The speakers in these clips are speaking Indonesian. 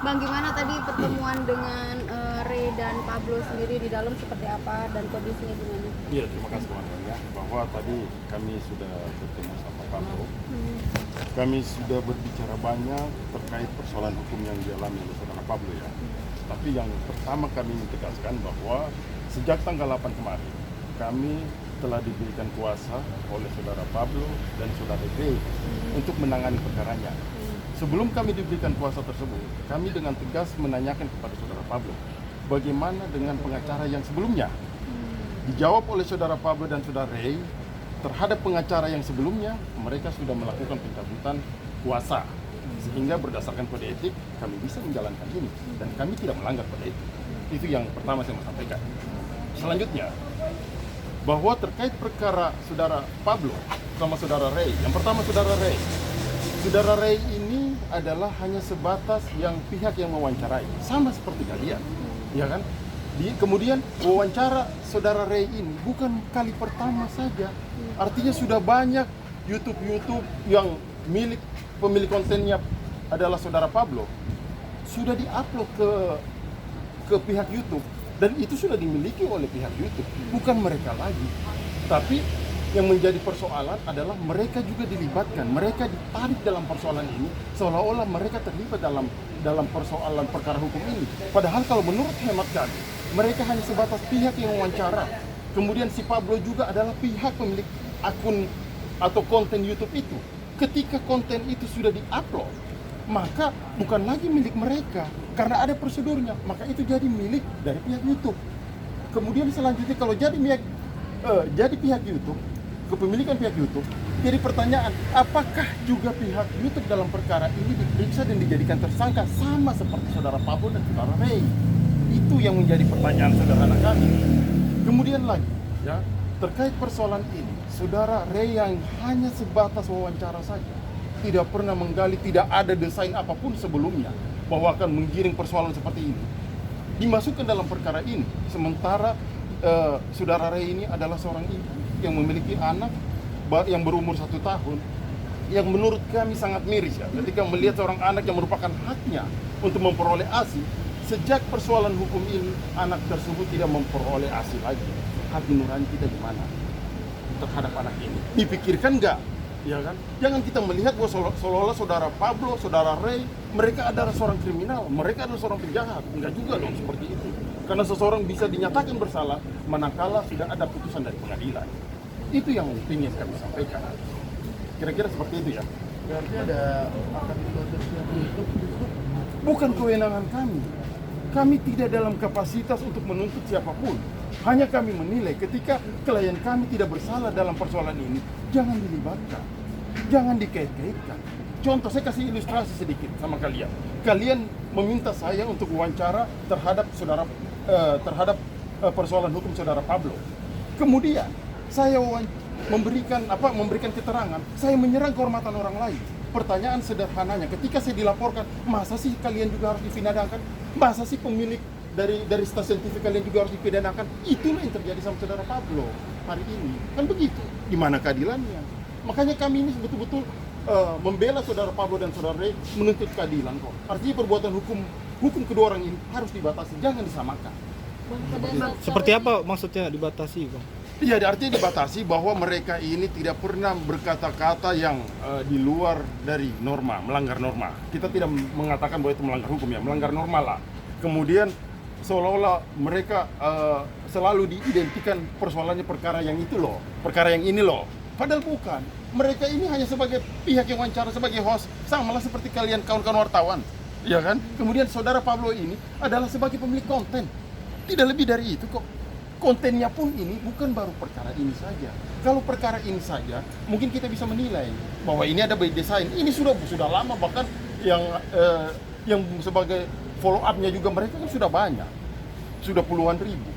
Bang, gimana tadi pertemuan dengan Ray dan Pablo sendiri di dalam seperti apa dan kondisinya gimana? Iya, terima kasih teman-teman ya, bahwa tadi kami sudah bertemu sama Pablo. Kami sudah berbicara banyak terkait persoalan hukum yang dialami oleh saudara Pablo ya. Tapi yang pertama kami tegaskan bahwa sejak tanggal 8 kemarin kami telah diberikan kuasa oleh saudara Pablo dan saudara Ray untuk menangani perkaranya. Sebelum kami diberikan kuasa tersebut, kami dengan tegas menanyakan kepada saudara Pablo, bagaimana dengan pengacara yang sebelumnya? Dijawab oleh saudara Pablo dan saudara Ray, terhadap pengacara yang sebelumnya, mereka sudah melakukan pencabutan kuasa. Sehingga berdasarkan kode etik, kami bisa menjalankan ini. Dan kami tidak melanggar kode etik. Itu yang pertama saya mau sampaikan. Selanjutnya, bahwa terkait perkara saudara Pablo sama saudara Ray, yang pertama saudara Ray. Saudara Ray ini adalah hanya sebatas yang pihak yang mewawancarai, sama seperti kalian, ya kan? Kemudian wawancara saudara Ray ini bukan kali pertama saja, artinya sudah banyak YouTube yang pemilik kontennya adalah saudara Pablo sudah diupload ke pihak YouTube dan itu sudah dimiliki oleh pihak YouTube, bukan mereka lagi. Tapi yang menjadi persoalan adalah mereka juga dilibatkan, mereka ditarik dalam persoalan ini seolah-olah mereka terlibat dalam persoalan perkara hukum ini. Padahal kalau menurut hemat kami, mereka hanya sebatas pihak yang wawancara. Kemudian si Pablo juga adalah pihak pemilik akun atau konten YouTube itu. Ketika konten itu sudah diupload, maka bukan lagi milik mereka karena ada prosedurnya, maka itu jadi milik dari pihak YouTube. Kemudian selanjutnya kalau jadi pihak YouTube, kepemilikan pihak YouTube, jadi pertanyaan, apakah juga pihak YouTube dalam perkara ini diperiksa dan dijadikan tersangka sama seperti saudara Pablo dan saudara Ray? Itu yang menjadi pertanyaan sederhana kami. Kemudian lagi, ya, terkait persoalan ini, saudara Ray yang hanya sebatas wawancara saja, tidak pernah menggali, tidak ada desain apapun sebelumnya bahwa akan menggiring persoalan seperti ini, dimasukkan dalam perkara ini. Sementara saudara Ray ini adalah seorang ibu yang memiliki anak yang berumur 1 tahun, yang menurut kami sangat miris ya, ketika melihat seorang anak yang merupakan haknya untuk memperoleh ASI. Sejak persoalan hukum ini, anak tersebut tidak memperoleh ASI lagi. Hati nurani kita gimana terhadap anak ini? Dipikirkan nggak? Ya kan? Jangan kita melihat bahwa seolah-olah saudara Pablo, saudara Ray, mereka adalah seorang kriminal, mereka adalah seorang penjahat. Enggak juga dong seperti itu. Karena seseorang bisa dinyatakan bersalah manakala sudah ada putusan dari pengadilan. Itu yang ingin kami sampaikan. Kira-kira seperti itu ya. Berarti ada akan diproses untuk Bukan kewenangan kami. Kami tidak dalam kapasitas untuk menuntut siapapun. Hanya kami menilai ketika klien kami tidak bersalah dalam persoalan ini, jangan dilibatkan, jangan dikait-kaitkan. Contoh, saya kasih ilustrasi sedikit sama kalian. Kalian meminta saya untuk wawancara terhadap persoalan hukum saudara Pablo. Kemudian saya memberikan keterangan, saya menyerang kehormatan orang lain. Pertanyaan sederhananya, ketika saya dilaporkan, masa sih kalian juga harus dipidanakan? Masa sih pemilik dari stasiun TV kalian juga harus dipidanakan? Itulah yang terjadi sama saudara Pablo hari ini. Kan begitu. Di mana keadilannya? Makanya kami ini betul-betul membela saudara Pablo dan saudara Ray, menuntut keadilan kok. Artinya perbuatan hukum kedua orang ini harus dibatasi, jangan disamakan. Seperti apa maksudnya dibatasi, Bang? Iya, artinya dibatasi bahwa mereka ini tidak pernah berkata-kata yang di luar dari norma, melanggar norma. Kita tidak mengatakan bahwa itu melanggar hukum ya, melanggar norma lah. Kemudian seolah-olah mereka selalu diidentikan persoalannya perkara yang itu loh, perkara yang ini loh. Padahal bukan. Mereka ini hanya sebagai pihak yang wawancara, sebagai host, sama lah seperti kalian kawan-kawan wartawan, ya kan? Kemudian saudara Pablo ini adalah sebagai pemilik konten. Tidak lebih dari itu kok. Kontennya pun ini bukan baru perkara ini saja. Kalau perkara ini saja, mungkin kita bisa menilai bahwa ini ada by design. Ini sudah lama, bahkan yang sebagai follow up-nya juga mereka kan sudah banyak, sudah puluhan ribu.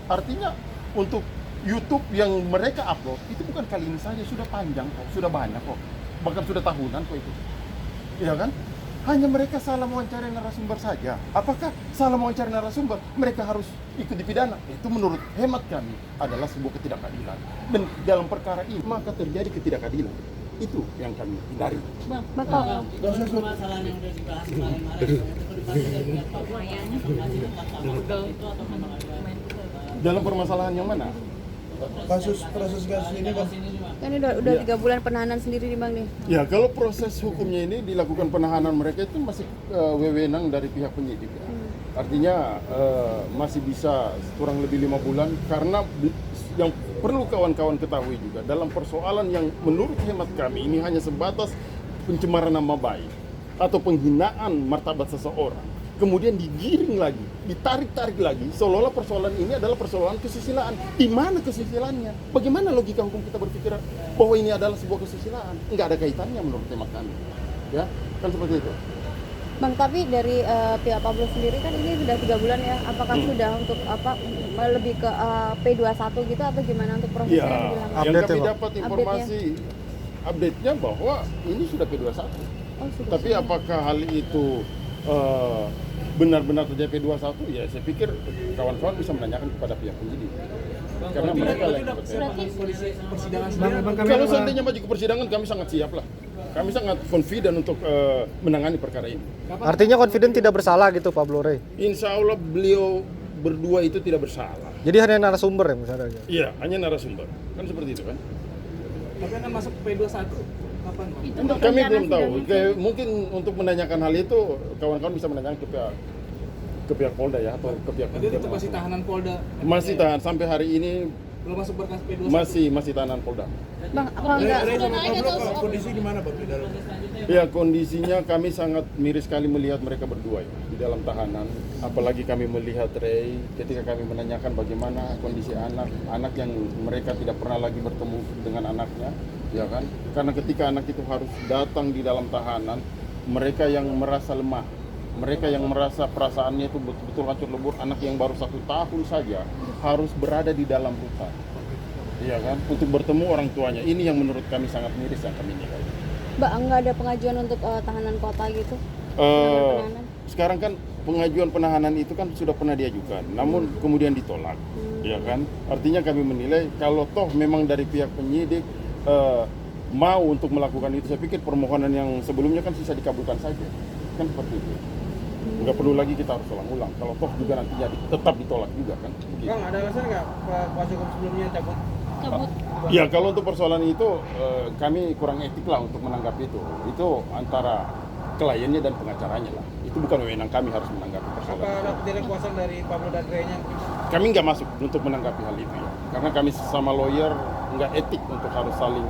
Artinya untuk YouTube yang mereka upload itu bukan kali ini saja, sudah panjang kok, sudah banyak kok, bahkan sudah tahunan kok itu, ya kan? Hanya mereka salah mewawancarai narasumber saja. Apakah salah mewawancarai narasumber mereka harus ikut dipidana? Itu menurut hemat kami adalah sebuah ketidakadilan. Dan dalam perkara ini maka terjadi ketidakadilan. Itu yang kami hindari. Bang, permasalahan yang sudah dibahas kemarin Dalam permasalahan yang mana? Kasus ini Bang. Kan ini udah 3 bulan penahanan sendiri nih Bang nih. Ya, kalau proses hukumnya ini dilakukan penahanan mereka itu masih wewenang dari pihak penyidik. Ya. Artinya masih bisa kurang lebih 5 bulan karena yang perlu kawan-kawan ketahui juga dalam persoalan yang menurut hemat kami ini hanya sebatas pencemaran nama baik atau penghinaan martabat seseorang. Kemudian digiring lagi, ditarik-tarik lagi, seolah-olah persoalan ini adalah persoalan kesusilaan. Di mana kesusilaannya? Bagaimana logika hukum kita berpikir bahwa ini adalah sebuah kesusilaan? Enggak ada kaitannya menurut hemat kami. Ya, kan seperti itu. Bang, tapi dari pihak Pablo sendiri kan ini sudah 3 bulan ya. Apakah sudah untuk lebih ke P21 gitu atau gimana untuk prosesnya Ya, yang dilakukan? yang Update kami ya, Pak? dapat informasi update-nya bahwa ini sudah P21. Oh, sudah. Tapi apakah hal itu benar-benar terjadi P21? Ya, saya pikir kawan-kawan bisa menanyakan kepada pihak penyidik. Karena mereka yang Persidangan kalau seandainya maju ke persidangan, kami sangat siap lah. Kami sangat confident untuk menangani perkara ini. Artinya confident tidak bersalah gitu Pablo Rey. Insya Allah beliau berdua itu tidak bersalah. Jadi hanya narasumber ya misalnya. Iya, hanya narasumber. Kan seperti itu kan? Tapi akan masuk P21 kapan Bang? Kami belum tahu. Mungkin untuk menanyakan hal itu, kawan-kawan bisa menanyakan ke pihak Polda ya, atau ke pihak Jadi itu masih tahanan Polda. Masih tahan sampai hari ini, Belum masuk berkas P21. masih tahanan Polda. Bang, apa enggak? Kondisi di mana Bang di dalam? Ya, kondisinya kami sangat miris sekali melihat mereka berdua ya di dalam tahanan. Apalagi kami melihat Ray ketika kami menanyakan bagaimana kondisi anak yang mereka tidak pernah lagi bertemu dengan anaknya, ya kan? Karena ketika anak itu harus datang di dalam tahanan, mereka yang merasa lemah, mereka yang merasa perasaannya itu betul-betul hancur lebur. Anak yang baru 1 tahun saja harus berada di dalam hutan, iya kan? Untuk bertemu orang tuanya. Ini yang menurut kami sangat miris yang kami nilai. Mbak, enggak ada pengajuan untuk tahanan kota gitu? Sekarang kan pengajuan penahanan itu kan sudah pernah diajukan, namun kemudian ditolak, ya kan? Artinya kami menilai kalau toh memang dari pihak penyidik mau untuk melakukan itu, saya pikir permohonan yang sebelumnya kan bisa dikabulkan saja, kan seperti itu. Nggak perlu lagi kita harus ulang-ulang. Kalau toh juga nantinya tetap ditolak juga kan. Begitu. Bang, ada alasan nggak Pak Cukup sebelumnya cabut? Ya, kalau untuk persoalan itu kami kurang etik lah untuk menanggapi itu. Itu antara kliennya dan pengacaranya lah. Itu bukan wewenang kami harus menanggapi persoalan. Apa ada ketidakpuasan dari Pablo dan Rey-nya? Kami nggak masuk untuk menanggapi hal itu ya. Karena kami sesama lawyer nggak etik untuk harus saling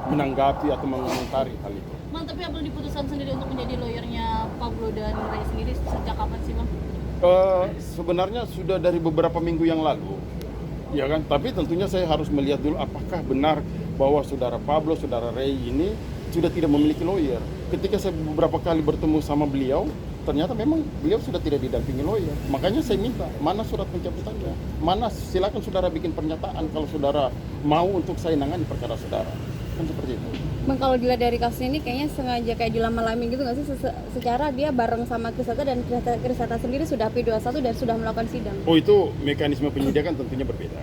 menanggapi atau mengomentari hal itu. Bang, tapi apa diputuskan sendiri untuk menjadi lawyernya Pablo dan Ray sendiri sejak kapan sih Bang? Sebenarnya sudah dari beberapa minggu yang lalu, ya kan. Tapi tentunya saya harus melihat dulu apakah benar bahwa saudara Pablo, saudara Ray ini sudah tidak memiliki lawyer. Ketika saya beberapa kali bertemu sama beliau, ternyata memang beliau sudah tidak didampingi lawyer. Makanya saya minta, mana surat pencabutannya? Mana, silakan saudara bikin pernyataan kalau saudara mau untuk saya nangani perkara saudara. Kan seperti itu. Bang, kalau dilihat dari kasus ini kayaknya sengaja kayak dilama-lamain gitu nggak sih? Secara dia bareng sama Krisata dan Krisata sendiri sudah P21 dan sudah melakukan sidang. Oh, itu mekanisme penyidikan tentunya berbeda.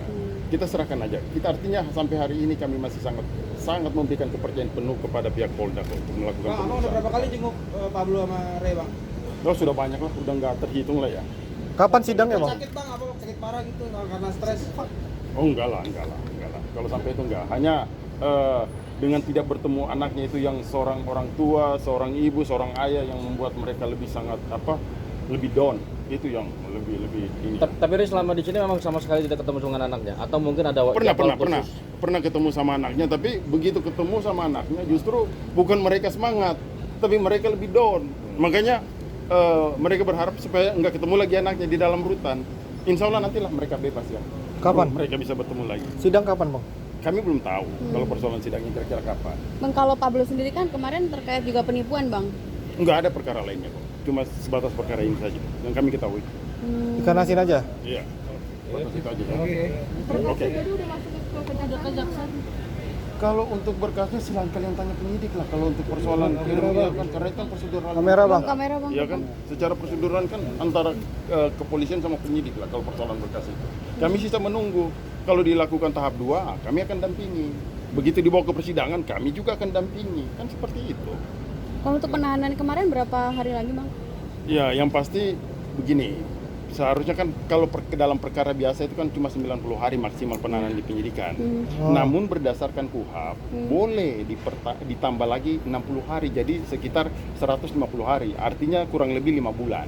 Kita serahkan aja. Kita artinya sampai hari ini kami masih sangat memberikan kepercayaan penuh kepada pihak Polda untuk melakukan Bang, abang udah pemeriksaan. berapa kali jenguk Pablo sama Rey Bang? Oh, sudah banyak lah, udah nggak terhitung lah ya. Kapan sidangnya Bang? Sakit Bang, apa sakit parah gitu karena stres? Oh, enggak lah. Kalau sampai itu enggak. Hanya dengan tidak bertemu anaknya itu yang seorang orang tua, seorang ibu, seorang ayah yang membuat mereka lebih sangat lebih down. Itu yang lebih ini. Tapi Rey selama di sini memang sama sekali tidak ketemu dengan anaknya atau mungkin ada Pernah ketemu sama anaknya, tapi begitu ketemu sama anaknya justru bukan mereka semangat, tapi mereka lebih down. Makanya mereka berharap supaya nggak ketemu lagi anaknya di dalam rutan. Insya Allah nantilah mereka bebas ya. Kapan? Mereka bisa bertemu lagi. Sidang kapan Bang? Kami belum tahu kalau persoalan sidangnya kira-kira kapan. Bang, kalau Pablo sendiri kan kemarin terkait juga penipuan Bang. Nggak ada perkara lainnya kok. Cuma sebatas perkara ini saja yang kami ketahui. Ikan asin aja? Iya. Sebatas itu aja. Oke. Udah ke jaksa. Kalau untuk berkasnya silahkan kalian tanya penyidik lah. Kalau untuk persoalan kriminal kan karena itu kan prosedural. Kamera Bang. Kamera Bang. Iya kan, secara prosedural kan antara kepolisian sama penyidik lah kalau persoalan berkas itu. Kami sisa menunggu. Kalau dilakukan tahap 2, kami akan dampingi. Begitu dibawa ke persidangan, kami juga akan dampingi. Kan seperti itu. Kalau untuk penahanan kemarin berapa hari lagi, Bang? Ya, yang pasti begini. Seharusnya kan kalau dalam perkara biasa itu kan cuma 90 hari maksimal penahanan di penyidikan. Namun berdasarkan KUHAP boleh ditambah lagi 60 hari, jadi sekitar 150 hari. Artinya kurang lebih 5 bulan.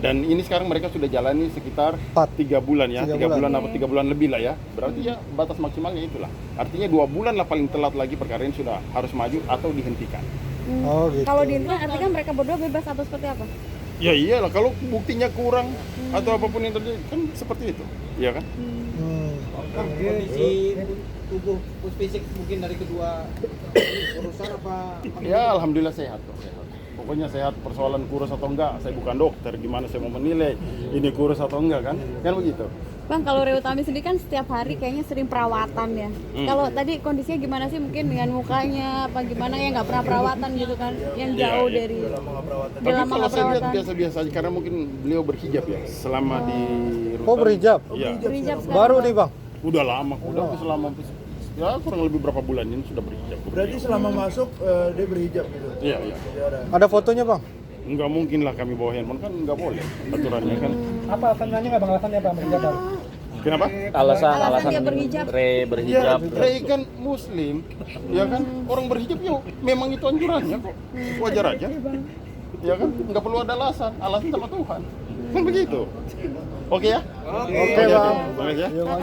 Dan ini sekarang mereka sudah jalani sekitar 3 bulan ya, 3 bulan apa 3 bulan lebih lah ya. Berarti ya batas maksimalnya itulah. Artinya 2 bulan lah paling telat lagi perkara ini sudah harus maju atau dihentikan. Oh gitu. Kalau dihentikan artinya mereka berdua bebas atau seperti apa? Ya iyalah, kalau buktinya kurang atau apapun yang terjadi kan seperti itu, ya kan? Kondisi tubuh fisik mungkin dari kedua urusan apa? Ya alhamdulillah sehat kok, sehat. Pokoknya sehat, persoalan kurus atau enggak, saya bukan dokter, gimana saya mau menilai ini kurus atau enggak kan? Kan begitu. Bang, kalau Rie Utami sendiri kan setiap hari kayaknya sering perawatan ya. Kalau tadi kondisinya gimana sih, mungkin dengan mukanya apa gimana ya, nggak pernah perawatan gitu kan, yang jauh dari Tapi dalam kalau saya lihat perawatan. biasa-biasa aja karena mungkin beliau berhijab ya selama di Rutan. Oh berhijab? Iya. Berhijab sekarang, Baru Bang. nih bang? Udah lama, udah selama ya kurang lebih berapa bulan ini sudah berhijab. Berarti selama masuk dia berhijab gitu. Iya, iya. Ada fotonya bang? Enggak mungkin lah kami bawa handphone, kan enggak boleh aturannya kan. Apa alasannya nggak bang? Alasannya apa berhijab bang? Kenapa? Alasan dia berhijab. Ray Ya, berhijab. Ray kan muslim, ya kan? Orang berhijab ya memang itu anjurannya kok. Wajar aja. Ya kan? Enggak perlu ada alasan sama Tuhan. Kan begitu. Oke ya? Oke bang. Oke ya.